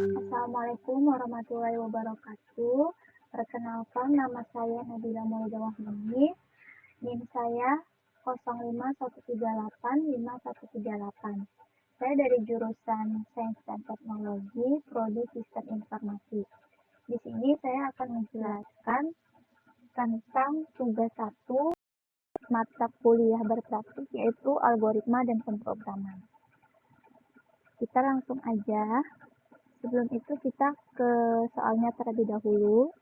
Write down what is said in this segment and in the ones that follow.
Assalamualaikum warahmatullahi wabarakatuh. Perkenalkan, nama saya Nabila Maulida Wahmi. NIM saya 051385138. Saya dari jurusan Sains dan Teknologi, Prodi Sistem Informasi. Di sini saya akan menjelaskan tentang tugas 1 mata kuliah berpraktik, yaitu algoritma dan pemrograman. Kita langsung aja. Sebelum itu kita ke soalnya terlebih dahulu.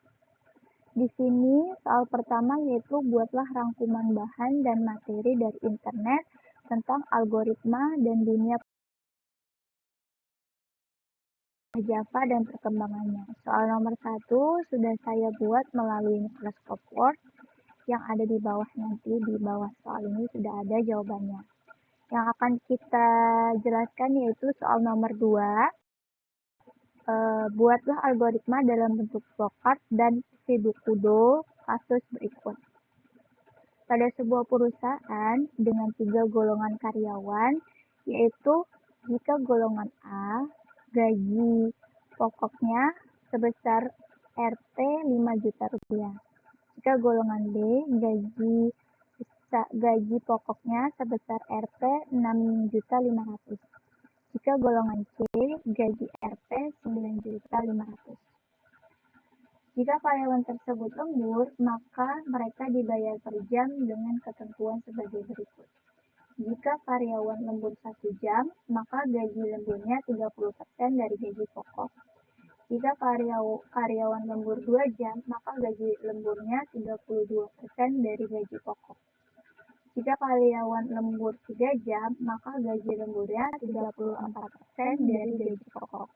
Di sini soal pertama yaitu buatlah rangkuman bahan dan materi dari internet tentang algoritma dan dunia Java dan perkembangannya. Soal nomor 1 sudah saya buat melalui Microsoft Word yang ada di bawah nanti. Di bawah soal ini sudah ada jawabannya. Yang akan kita jelaskan yaitu soal nomor 2. Buatlah algoritma dalam bentuk flowchart dan pseudokudo kasus berikut. Pada sebuah perusahaan dengan 3 golongan karyawan, yaitu jika golongan A, gaji pokoknya sebesar Rp 5 juta rupiah. Jika golongan B, gaji pokoknya sebesar Rp 6.500.000. Jika golongan C, gaji Rp 9.500.000. Jika karyawan tersebut lembur, maka mereka dibayar per jam dengan ketentuan sebagai berikut. Jika karyawan lembur 1 jam, maka gaji lemburnya 30% dari gaji pokok. Jika karyawan lembur 2 jam, maka gaji lemburnya 32% dari gaji pokok. Jika karyawan lembur 3 jam, maka gaji lemburnya 34% dari gaji pokok.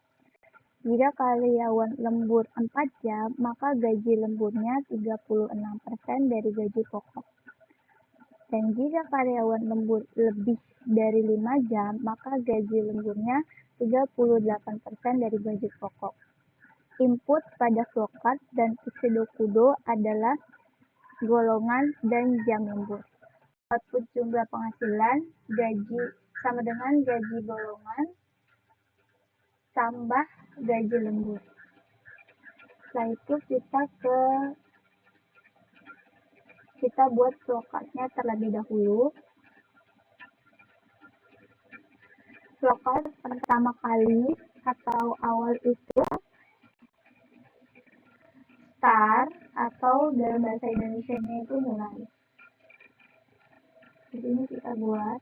Jika karyawan lembur 4 jam, maka gaji lemburnya 36% dari gaji pokok. Dan jika karyawan lembur lebih dari 5 jam, maka gaji lemburnya 38% dari gaji pokok. Input pada flowchart dan pseudokudo adalah golongan dan jam lembur. Output jumlah penghasilan gaji sama dengan gaji golongan tambah gaji lembur. Setelah itu kita buat flowchart-nya terlebih dahulu. Flowchart pertama kali atau awal itu start atau dalam bahasa Indonesianya itu mulai. Di sini kita buat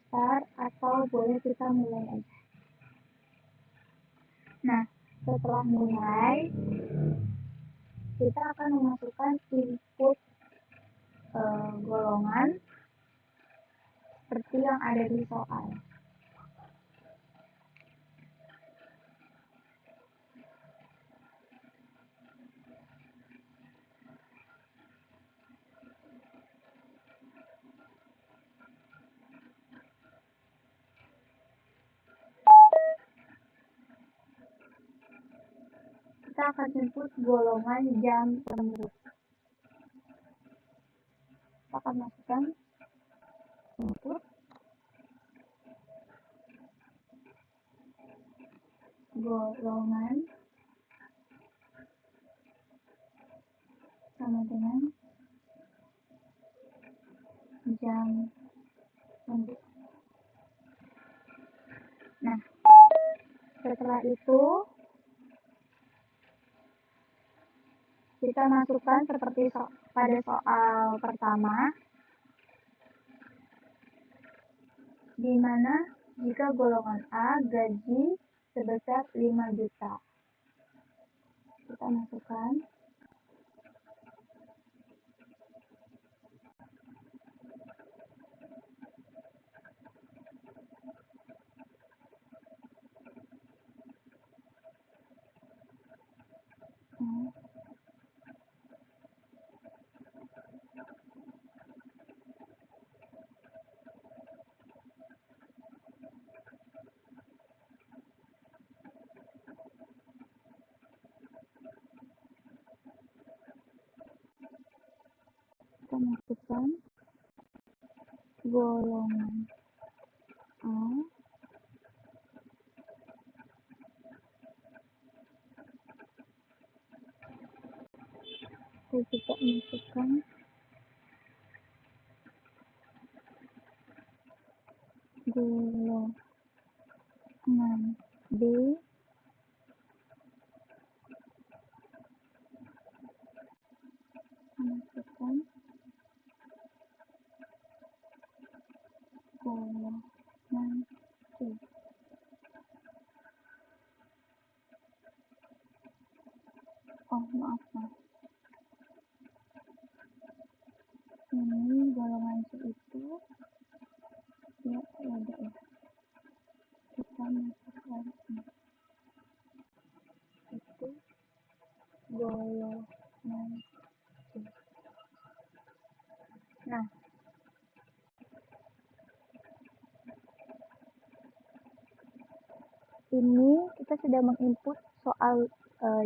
start atau boleh kita mulai aja. Nah, setelah mulai, kita akan memasukkan input golongan seperti yang ada di soal. Kita akan input golongan jam lembur. Kita akan masukkan input golongan sama dengan jam lembur. Nah, setelah itu kita masukkan seperti pada soal pertama, di mana jika golongan A gaji sebesar 5 juta. Kita masukkan masukkan golongan A, saya juga masukkan golongan B, masukkan golongan C. Oh maaf, ini golongan C itu ya ada ya, kita masukkan itu golongan C. Nah, ini kita sudah menginput soal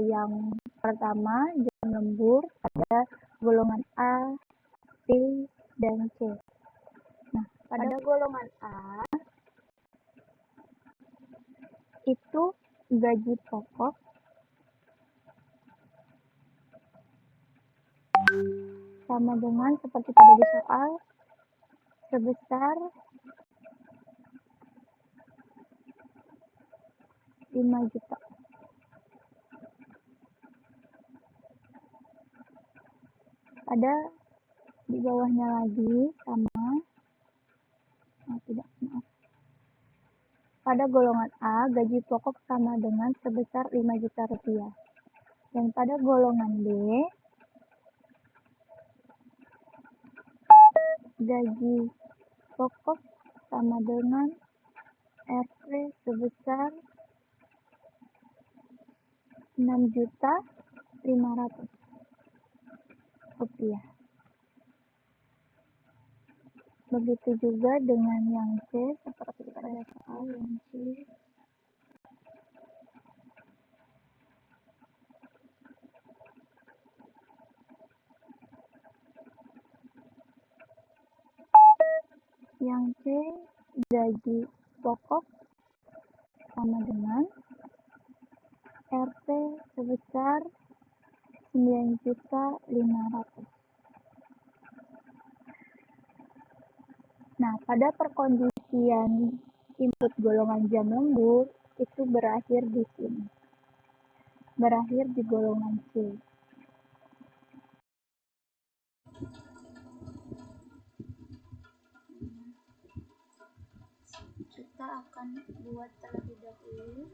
yang pertama, jam lembur pada golongan A, B, dan C. Nah, pada golongan A itu gaji pokok sama dengan seperti pada di soal sebesar 5 juta. Pada di bawahnya lagi sama maaf. Pada golongan A, gaji pokok sama dengan sebesar 5 juta rupiah. Dan pada golongan B, gaji pokok sama dengan RP sebesar 6.500.000 rupiah. Begitu juga dengan yang C, seperti pada soal yang C. Yang C, gaji pokok sama dengan RP sebesar 9.500.000. Nah, pada perkondisian input golongan jam lembur itu berakhir di sini. Berakhir di golongan C. Kita akan buat terlebih dahulu.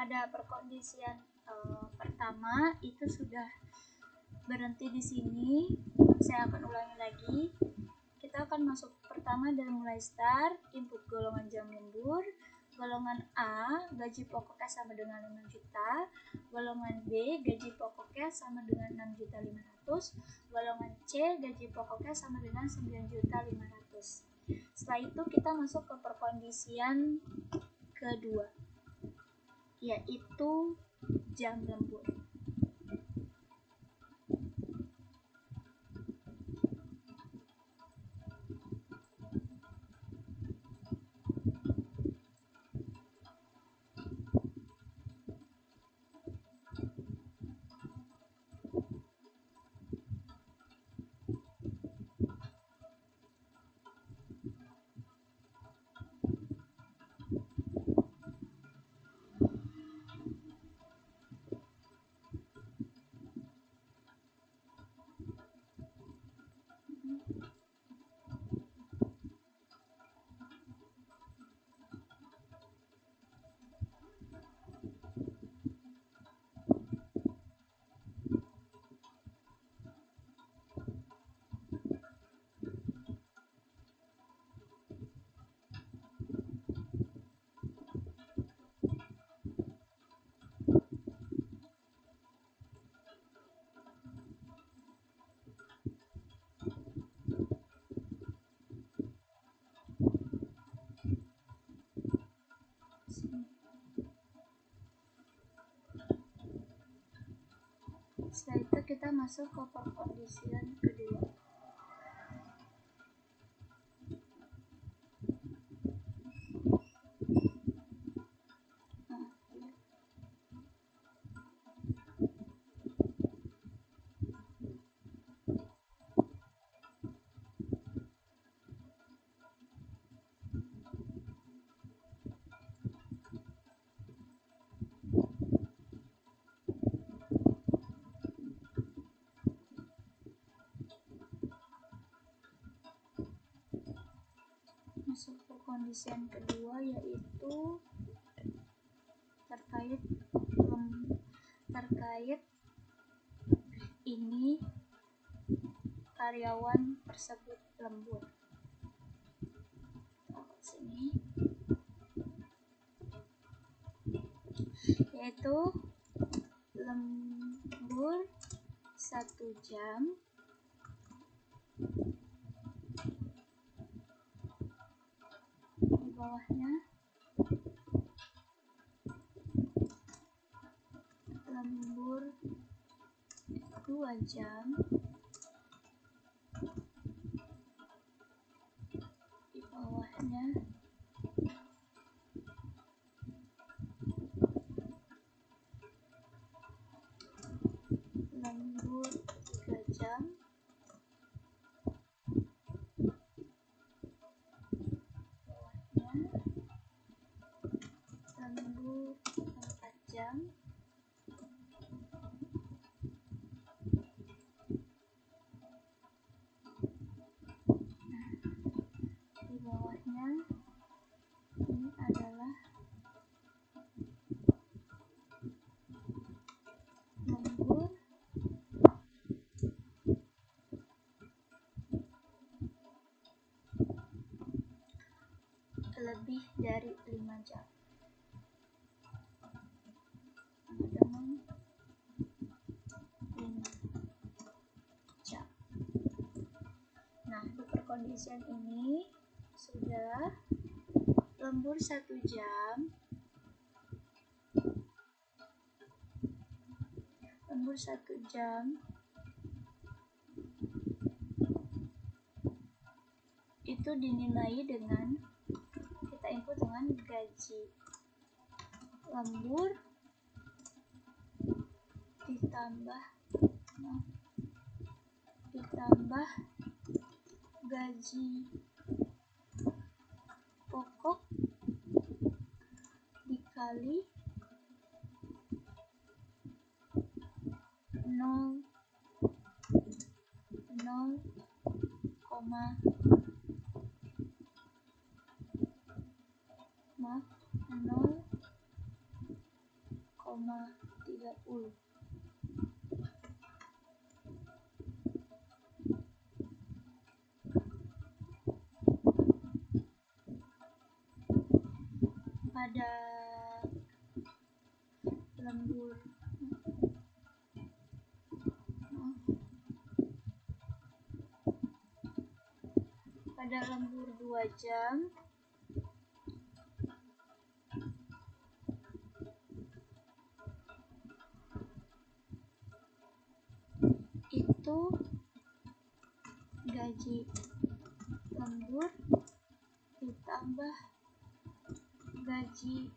pada perkondisian pertama itu sudah berhenti di sini. Saya akan ulangi lagi. Kita akan masuk pertama dari mulai start, input golongan jam lembur. Golongan A, gaji pokoknya sama dengan 5 juta. Golongan B, gaji pokoknya sama dengan 6.500.000. Golongan C, gaji pokoknya sama dengan 9.500.000. Setelah itu kita masuk ke perkondisian kedua, yaitu jam lembur. Setelah itu kita masuk ke perkondisian kedua. Masuk perkondisian kedua, yaitu terkait ini karyawan tersebut lembur. Sini, yaitu lembur 1 jam di bawahnya lembur 2 jam di bawahnya lembur 3 jam lembur 4 jam di bawahnya ini adalah lembur lebih dari 5 jam sama dengan 5 jam. Nah, di perkondisian ini sudah lembur 1 jam itu dinilai dengan kita input dengan gaji lembur ditambah gaji pokok dikali 0,0 0,30. Pada lembur pada lembur 2 jam itu gaji lembur ditambah gaji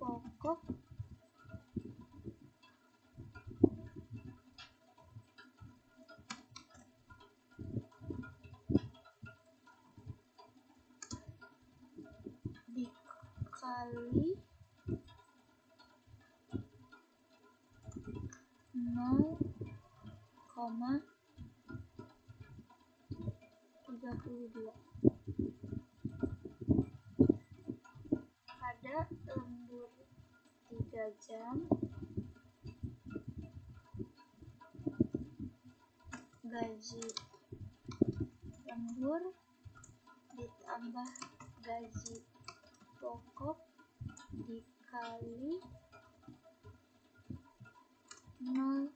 pokok dikali 0,32. Pada lembur 3 jam gaji lembur ditambah gaji pokok dikali 0,34.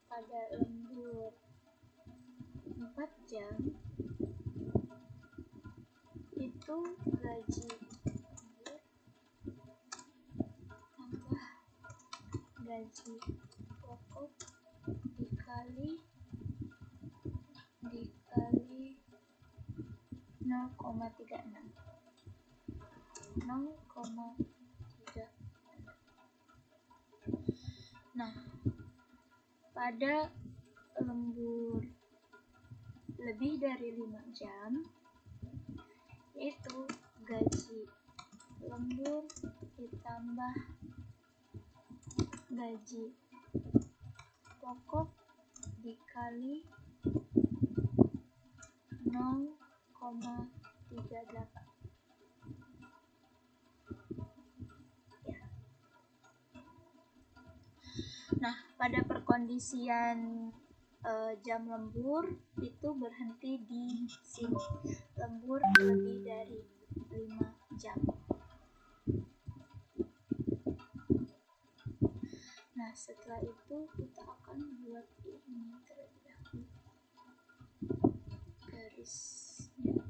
Pada lembur 4 jam itu gaji lembur tambah gaji pokok dikali 0,36. Nah, pada lembur lebih dari 5 jam itu gaji lembur ditambah gaji pokok dikali 0,38. Ya. Nah, pada perkondisian jam lembur itu berhenti di sini. Lembur lebih dari 5 jam. Nah, setelah itu kita akan buat ini terlebih dahulu. Garisnya.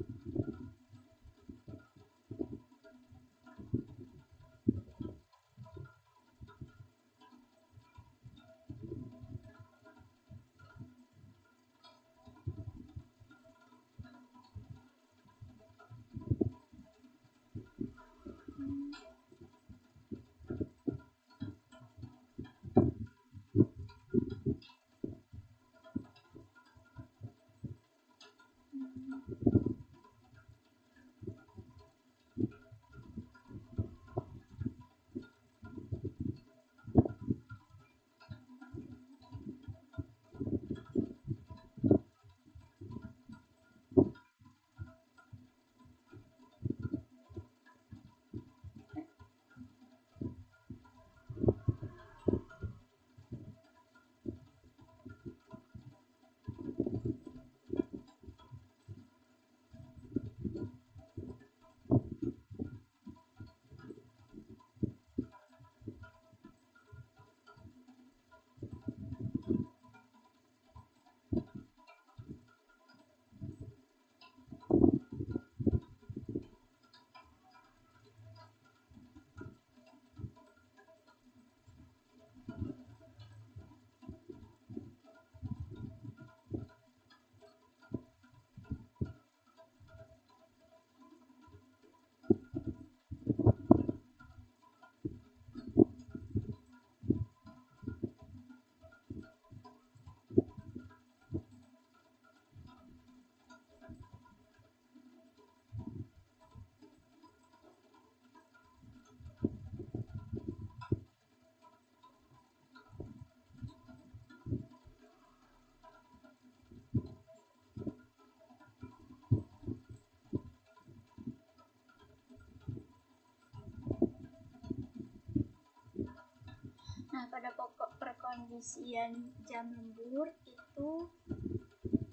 pengisian jam lembur itu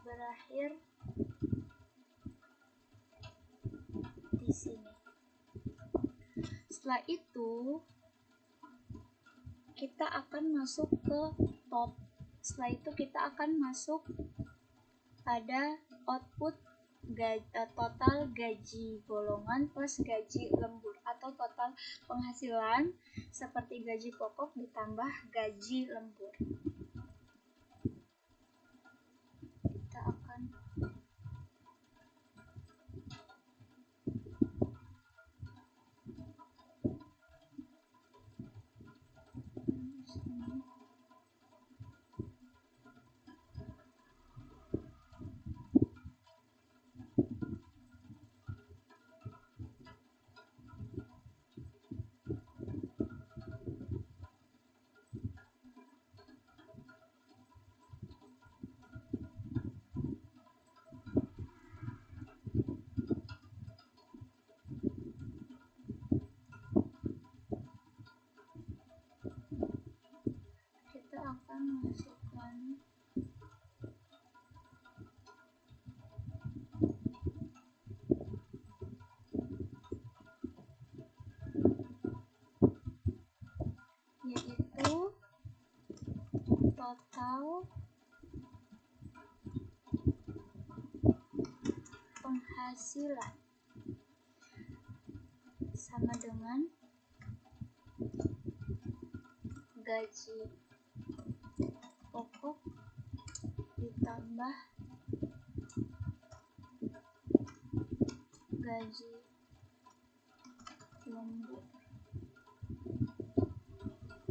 berakhir di sini. Setelah itu kita akan masuk ke top. Setelah itu kita akan masuk pada output total gaji golongan plus gaji lembur atau total penghasilan seperti gaji pokok ditambah gaji lembur. Kita akan masukkan yaitu total penghasilan sama dengan gaji pokok ditambah gaji lembur.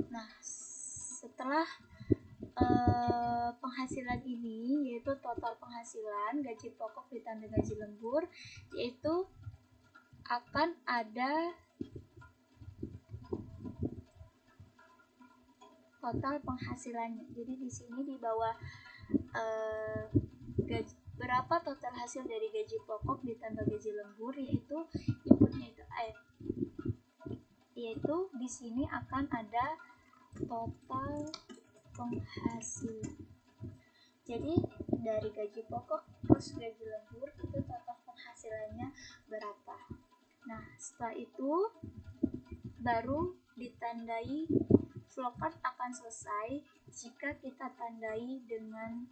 Nah, setelah penghasilan ini, yaitu total penghasilan gaji pokok ditambah gaji lembur, yaitu akan ada total penghasilannya. Jadi di sini di bawah berapa total hasil dari gaji pokok ditambah gaji lembur, yaitu inputnya yaitu di sini akan ada total penghasilan. Jadi dari gaji pokok plus gaji lembur itu total penghasilannya berapa. Nah, setelah itu baru ditandai flowcard akan selesai jika kita tandai dengan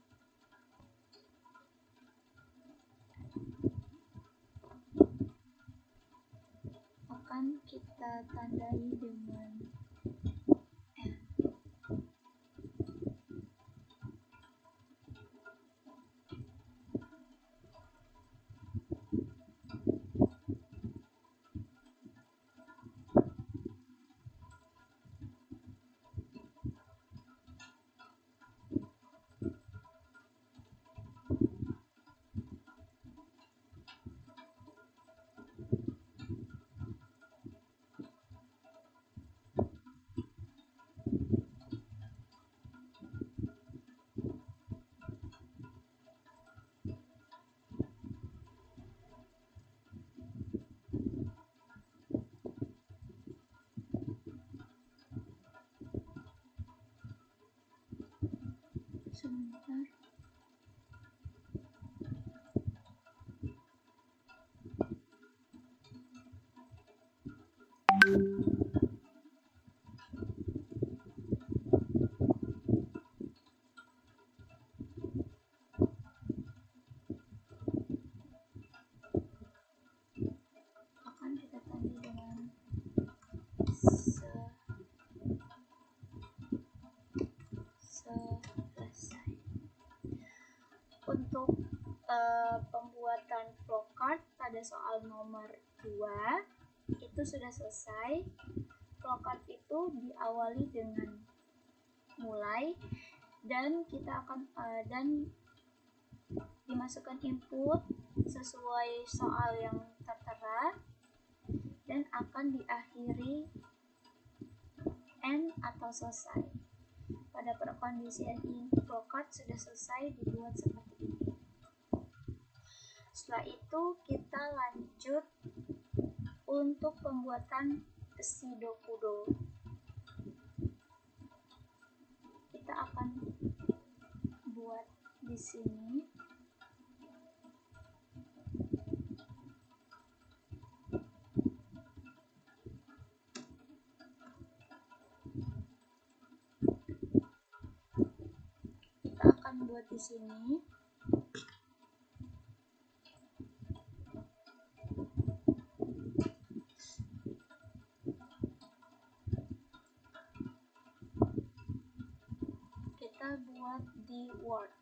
sebentar. Akan kita tandai dengan selesai. Untuk pembuatan flowcard pada soal nomor 2 itu sudah selesai. Flowcard itu diawali dengan mulai dan kita akan dan dimasukkan input sesuai soal yang tertera dan akan diakhiri end atau selesai. Pada perkondisian ini flowcard sudah selesai dibuat seperti ini. Setelah itu kita lanjut untuk pembuatan pseudokudo. kita akan buat di sini. Kita akan buat di sini. Kita buat di Word.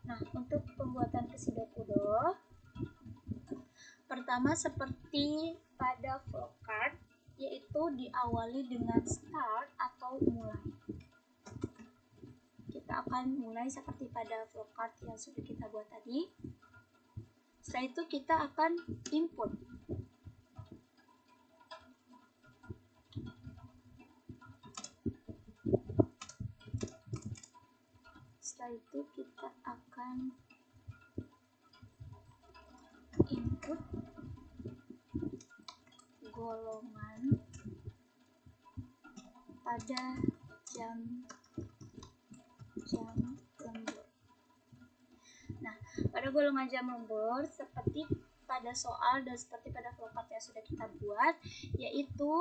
Nah, untuk pembuatan pseudopodo, pertama seperti pada flowchart, yaitu diawali dengan start atau mulai. Kita akan mulai seperti pada flowchart yang sudah kita buat tadi. Setelah itu kita akan input. Setelah itu kita akan input golongan pada jam lembur. Nah, pada golongan jam lembur seperti pada soal dan seperti pada flowchart yang sudah kita buat, yaitu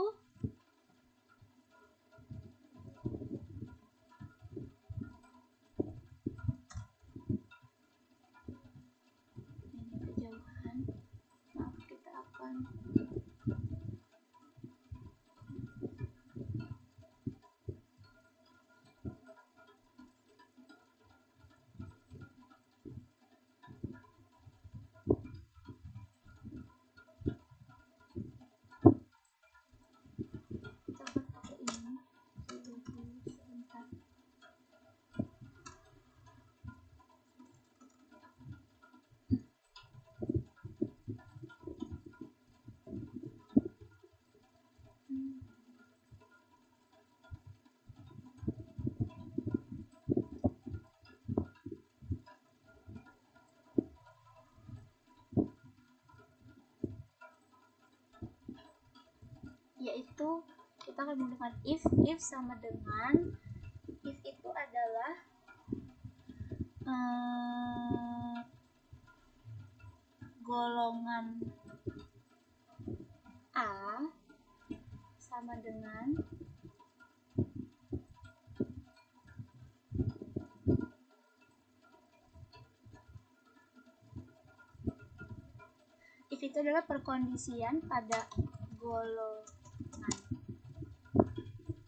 ini kejauhan. Maaf, kita akan pakai ini dulu sebentar. Yaitu kita akan menggunakan if sama dengan if itu adalah golongan A sama dengan if itu adalah perkondisian pada golongan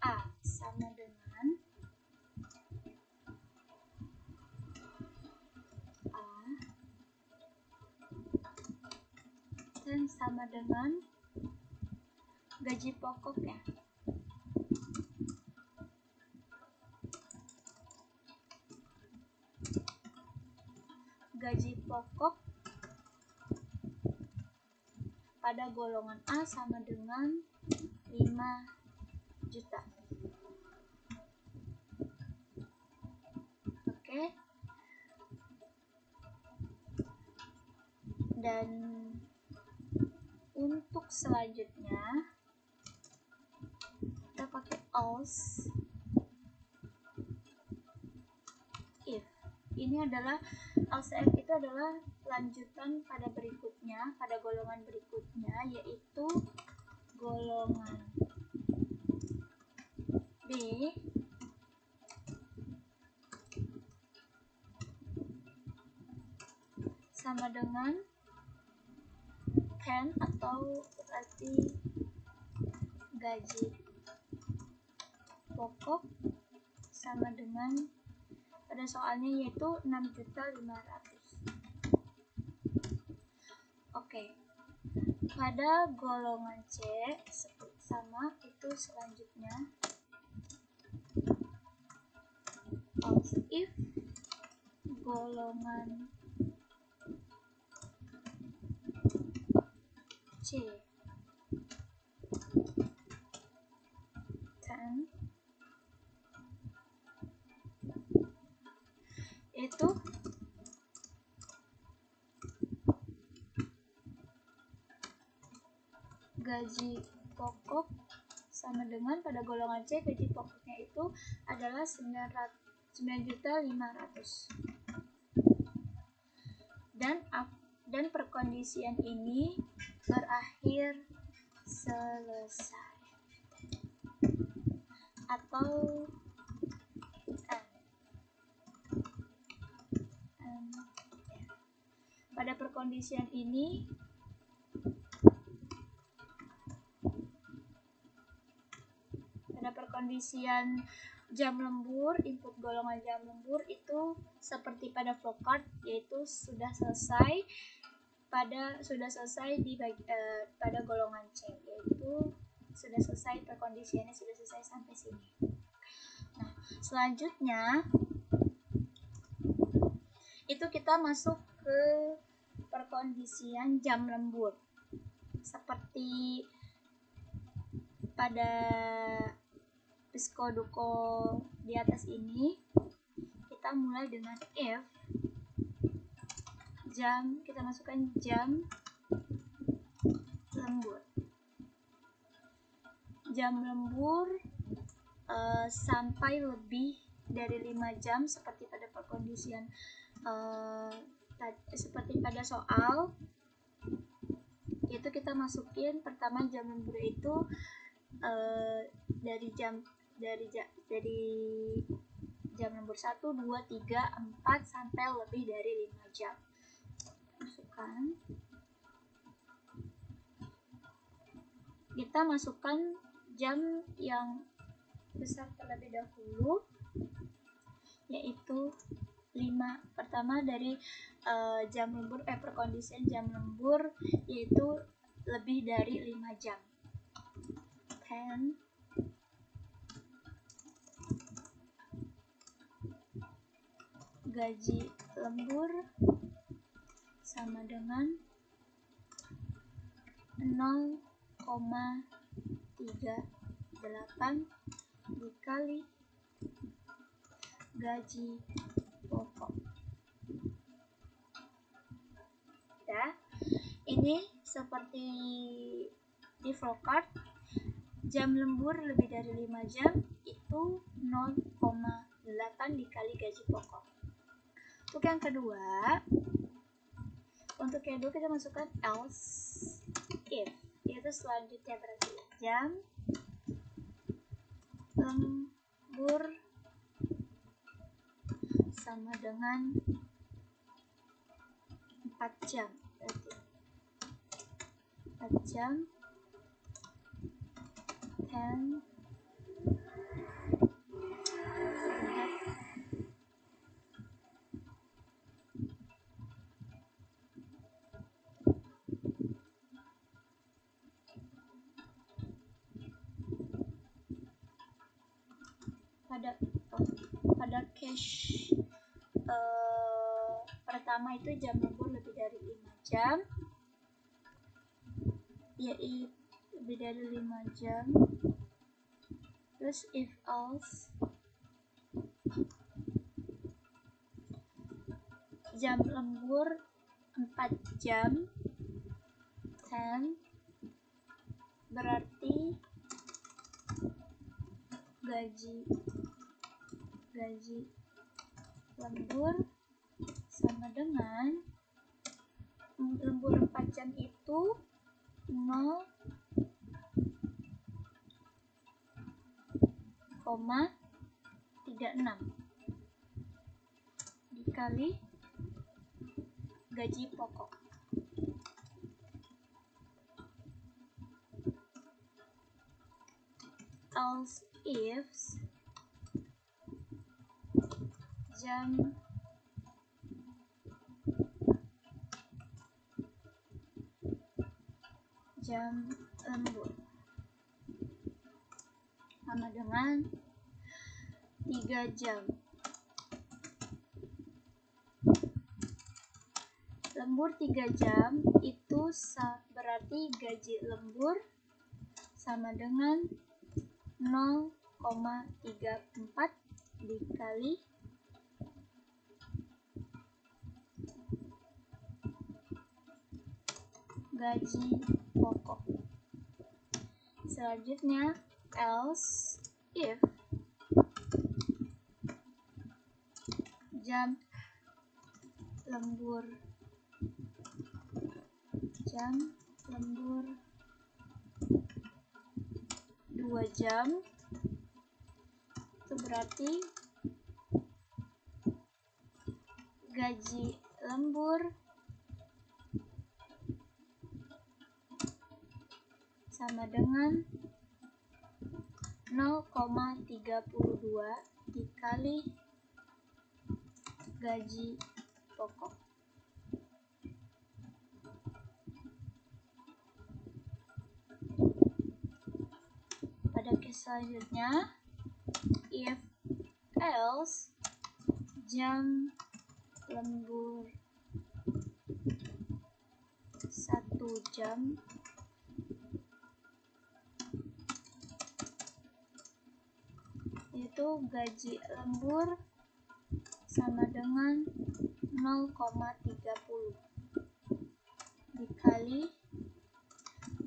A sama dengan A dan sama dengan gaji pokoknya. Gaji pokok pada golongan A sama dengan 5 juta. Oke. Dan untuk selanjutnya kita pakai else if. Ini adalah else if itu adalah lanjutan pada berikutnya, pada golongan berikutnya, yaitu golongan B sama dengan can atau berarti gaji pokok sama dengan pada soalnya yaitu 6.500.000. Oke. Pada golongan C sama itu selanjutnya else if golongan C 10 itu gaji pokok sama dengan pada golongan C gaji pokoknya itu adalah 9.500.000 dan perkondisian ini berakhir selesai atau pada perkondisian ini perkondisian jam lembur, input golongan jam lembur itu seperti pada flowchart, yaitu sudah selesai pada golongan C, yaitu sudah selesai perkondisiannya, sudah selesai sampai sini. Nah, selanjutnya itu kita masuk ke perkondisian jam lembur. Seperti pada Pisco-Duco di atas ini, kita mulai dengan if jam, kita masukkan jam lembur. Jam lembur sampai lebih dari 5 jam seperti pada perkondisian seperti pada soal, itu kita masukin pertama jam lembur itu dari jam lembur 1, 2, 3, 4 sampai lebih dari 5 jam. Kita masukkan jam yang besar terlebih dahulu, yaitu 5. Pertama dari jam lembur perkondisian jam lembur yaitu lebih dari 5 jam. 10 gaji lembur sama dengan 0,38 dikali gaji pokok. Ya, ini seperti di flowchart, jam lembur lebih dari 5 jam itu 0,8 dikali gaji pokok. Untuk yang kedua kita masukkan else if, yaitu selanjutnya berarti jam lembur sama dengan 4 jam, berarti 4 jam 10 pada case pertama itu jam lembur lebih dari 5 jam, yaitu lebih dari 5 jam, terus if else jam lembur 4 jam 10 berarti gaji lembur sama dengan lembur 4 jam itu 0,36 dikali gaji pokok. Else if jam lembur sama dengan 3 jam lembur 3 jam itu berarti gaji lembur sama dengan 0,34 dikali gaji pokok. Selanjutnya, else if jam lembur 2 jam itu berarti gaji lembur sama dengan 0,32 dikali gaji pokok. Pada case selanjutnya, if else jam lembur 1 jam itu gaji lembur sama dengan 0,30 dikali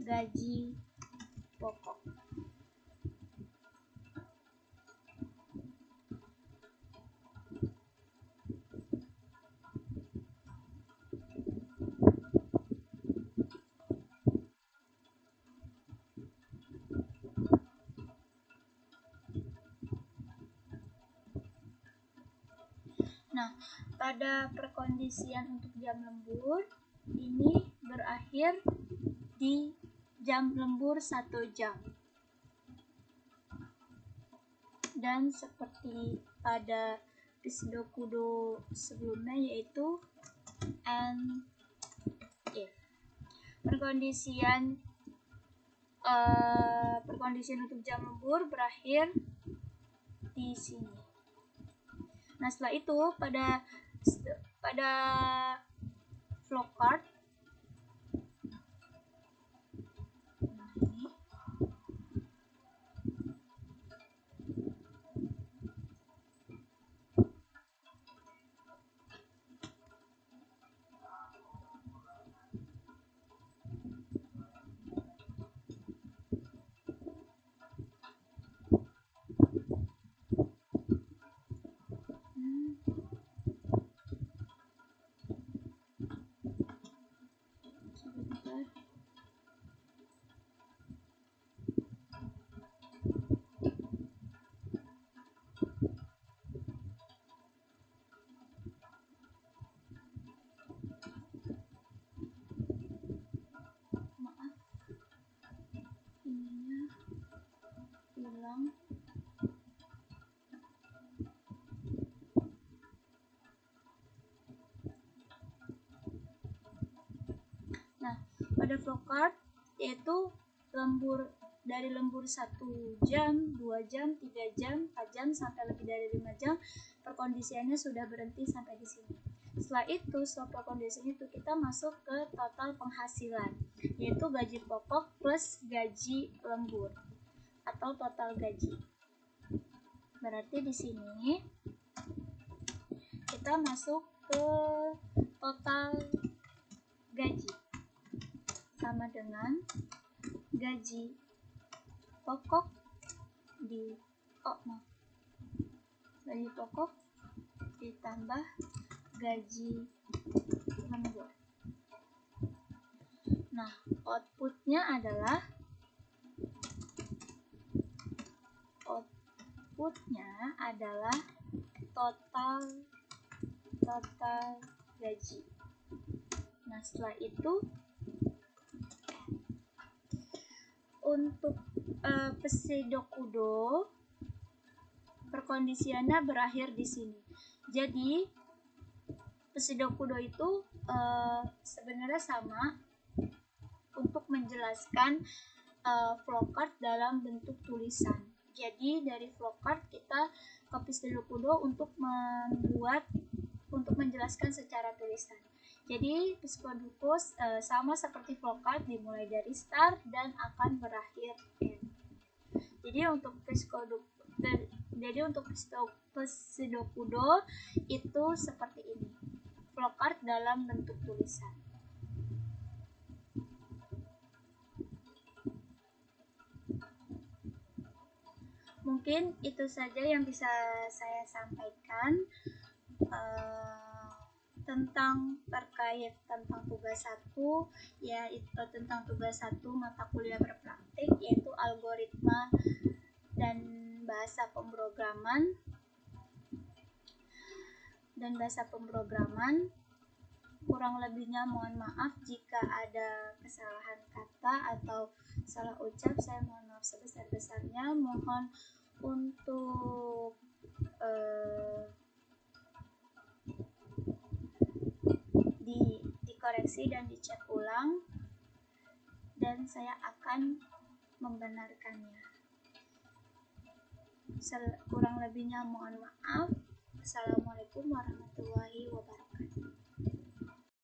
gaji pokok. Nah, pada perkondisian untuk jam lembur ini berakhir di jam lembur 1 jam. Dan seperti pada Pseudokudo sebelumnya, yaitu and if. Perkondisian untuk jam lembur berakhir di sini. Nah, setelah itu pada flowchart hilang. Nah, pada flowchart yaitu dari lembur 1 jam, 2 jam, 3 jam, 4 jam sampai lebih dari 5 jam, perkondisiannya sudah berhenti sampai di sini. Setelah itu, setelah perkondisian itu kita masuk ke total penghasilan, yaitu gaji pokok plus gaji lembur atau total gaji. Berarti di sini kita masuk ke total gaji sama dengan gaji pokok gaji pokok ditambah gaji lembur. Nah, outputnya adalah total gaji. Nah, setelah itu untuk Pseudokudo perkondisiannya berakhir di sini. Jadi Pseudokudo itu sebenarnya sama untuk menjelaskan flowchart dalam bentuk tulisan. Jadi dari flowchart kita ke Pseudokudo untuk menjelaskan secara tulisan. Jadi psikodupus sama seperti flowcard, dimulai dari start dan akan berakhir end. Jadi untuk pseudokudo itu seperti ini, flowcard dalam bentuk tulisan. Mungkin itu saja yang bisa saya sampaikan terkait tentang tugas 1, yaitu tentang tugas 1 mata kuliah berpraktik, yaitu algoritma dan bahasa pemrograman. Kurang lebihnya mohon maaf jika ada kesalahan kata atau salah ucap, saya mohon maaf sebesar-besarnya. Mohon untuk dikoreksi dan dicek ulang, dan saya akan membenarkannya. Kurang lebihnya mohon maaf. Assalamualaikum warahmatullahi wabarakatuh.